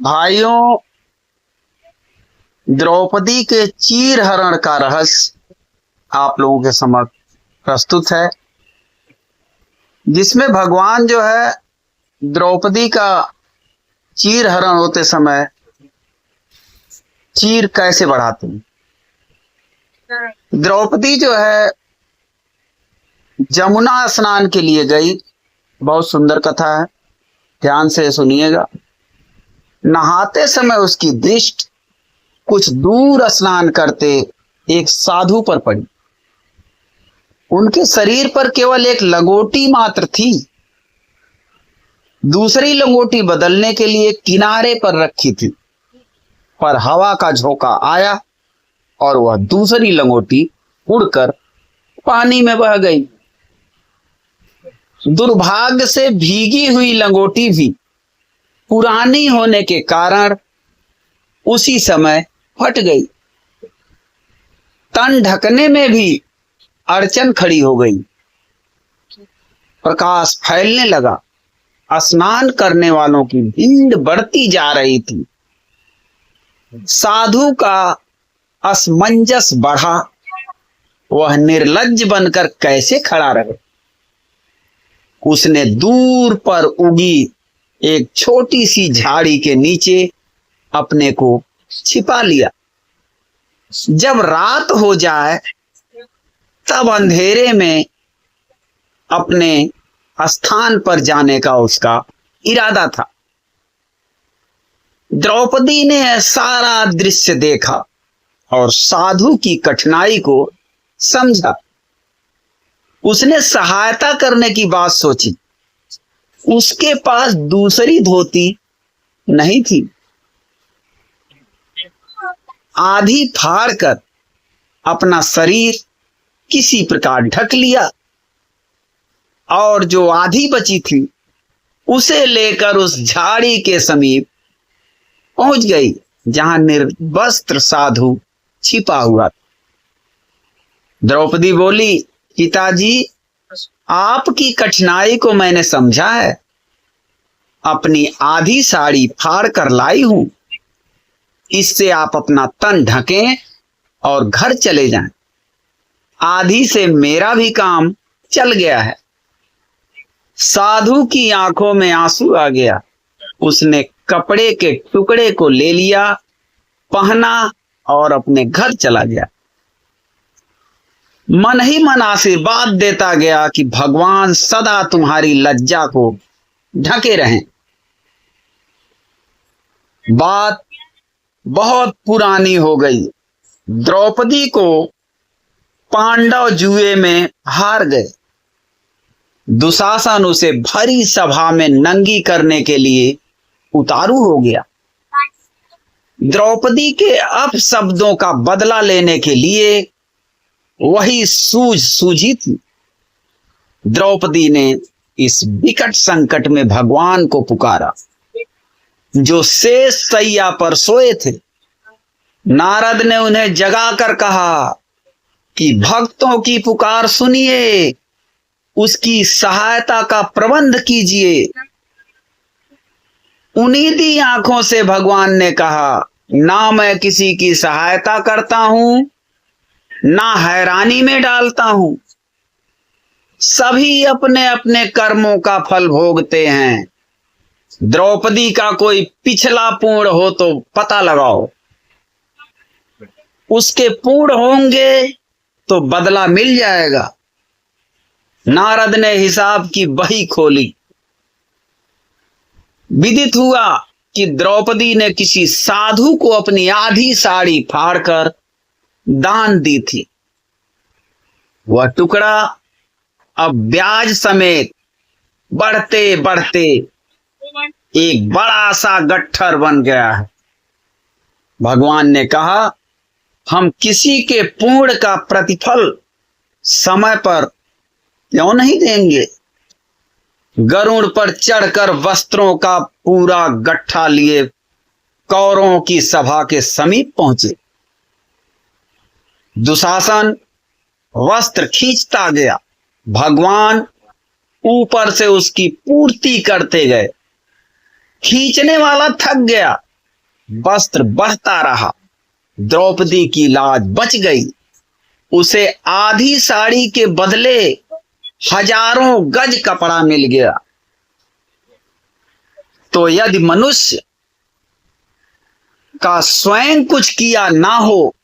भाइयों, द्रौपदी के चीर हरण का रहस्य आप लोगों के समक्ष प्रस्तुत है, जिसमें भगवान जो है द्रौपदी का चीर हरण होते समय चीर कैसे बढ़ाते हैं। द्रौपदी जो है जमुना स्नान के लिए गई। बहुत सुंदर कथा है, ध्यान से सुनिएगा। नहाते समय उसकी दृष्टि कुछ दूर स्नान करते एक साधु पर पड़ी। उनके शरीर पर केवल एक लंगोटी मात्र थी। दूसरी लंगोटी बदलने के लिए किनारे पर रखी थी, पर हवा का झोंका आया और वह दूसरी लंगोटी उड़कर पानी में बह गई। दुर्भाग्य से भीगी हुई लंगोटी भी पुरानी होने के कारण उसी समय फट गई। तन ढकने में भी अड़चन खड़ी हो गई। प्रकाश फैलने लगा। स्नान करने वालों की भीड़ बढ़ती जा रही थी। साधु का असमंजस बढ़ा। वह निर्लज्ज बनकर कैसे खड़ा रहे। उसने दूर पर उगी एक छोटी सी झाड़ी के नीचे अपने को छिपा लिया। जब रात हो जाए तब अंधेरे में अपने स्थान पर जाने का उसका इरादा था। द्रौपदी ने सारा दृश्य देखा और साधु की कठिनाई को समझा। उसने सहायता करने की बात सोची। उसके पास दूसरी धोती नहीं थी। आधी फाड़कर अपना शरीर किसी प्रकार ढक लिया और जो आधी बची थी उसे लेकर उस झाड़ी के समीप पहुंच गई, जहां निर्वस्त्र साधु छिपा हुआ था। द्रौपदी बोली, पिताजी, आपकी कठिनाई को मैंने समझा है। अपनी आधी साड़ी फाड़ कर लाई हूं। इससे आप अपना तन ढकें और घर चले जाएं। आधी से मेरा भी काम चल गया है। साधु की आंखों में आंसू आ गया। उसने कपड़े के टुकड़े को ले लिया, पहना और अपने घर चला गया। मन ही मन आशीर्वाद देता गया कि भगवान सदा तुम्हारी लज्जा को ढके रहें। बात बहुत पुरानी हो गई। द्रौपदी को पांडव जुए में हार गए। दुशासन उसे भरी सभा में नंगी करने के लिए उतारू हो गया। द्रौपदी के अपशब्दों का बदला लेने के लिए वही सूझी थी। द्रौपदी ने इस विकट संकट में भगवान को पुकारा, जो शेष सैया पर सोए थे। नारद ने उन्हें जगाकर कहा कि भक्तों की पुकार सुनिए, उसकी सहायता का प्रबंध कीजिए। उन्नीदी आंखों से भगवान ने कहा, ना मैं किसी की सहायता करता हूं, ना हैरानी में डालता हूं। सभी अपने अपने कर्मों का फल भोगते हैं। द्रौपदी का कोई पिछला पूर्ण हो तो पता लगाओ। उसके पूर्ण होंगे तो बदला मिल जाएगा। नारद ने हिसाब की बही खोली। विदित हुआ कि द्रौपदी ने किसी साधु को अपनी आधी साड़ी फाड़कर दान दी थी। वह टुकड़ा अब ब्याज समेत बढ़ते बढ़ते एक बड़ा सा गट्ठर बन गया है। भगवान ने कहा, हम किसी के पुण्य का प्रतिफल समय पर क्यों नहीं देंगे। गरुड़ पर चढ़कर वस्त्रों का पूरा गट्ठा लिए कौरवों की सभा के समीप पहुंचे। दुशासन वस्त्र खींचता गया। भगवान ऊपर से उसकी पूर्ति करते गए। खींचने वाला थक गया वस्त्र बढ़ता रहा। द्रौपदी की लाज बच गई। उसे आधी साड़ी के बदले हजारों गज कपड़ा मिल गया। तो यदि मनुष्य का स्वयं कुछ किया ना हो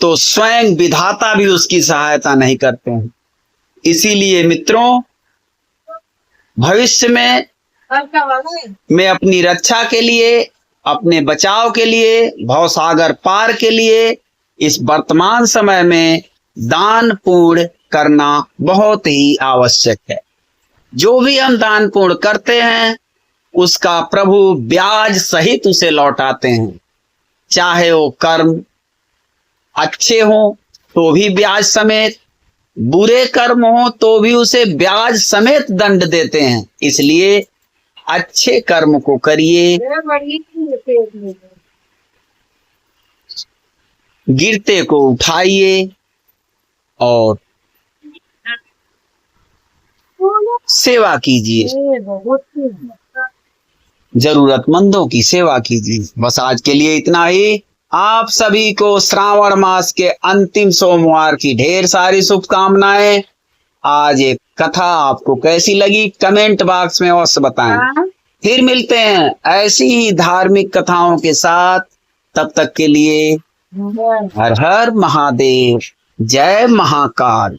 तो स्वयं विधाता भी उसकी सहायता नहीं करते हैं। इसीलिए मित्रों, भविष्य में मैं अपनी रक्षा के लिए, अपने बचाव के लिए, भवसागर पार के लिए इस वर्तमान समय में दान पुण्य करना बहुत ही आवश्यक है। जो भी हम दान पुण्य करते हैं उसका प्रभु ब्याज सहित उसे लौटाते हैं। चाहे वो कर्म अच्छे हो तो भी ब्याज समेत, बुरे कर्म हो तो भी उसे ब्याज समेत दंड देते हैं। इसलिए अच्छे कर्म को करिए, गिरते को उठाइए और सेवा कीजिए, जरूरतमंदों की सेवा कीजिए। बस आज के लिए इतना ही। आप सभी को श्रावण मास के अंतिम सोमवार की ढेर सारी शुभकामनाएं। आज एक कथा आपको कैसी लगी कमेंट बॉक्स में अवश्य बताएं। फिर मिलते हैं ऐसी ही धार्मिक कथाओं के साथ। तब तक के लिए हर हर महादेव, जय महाकाल।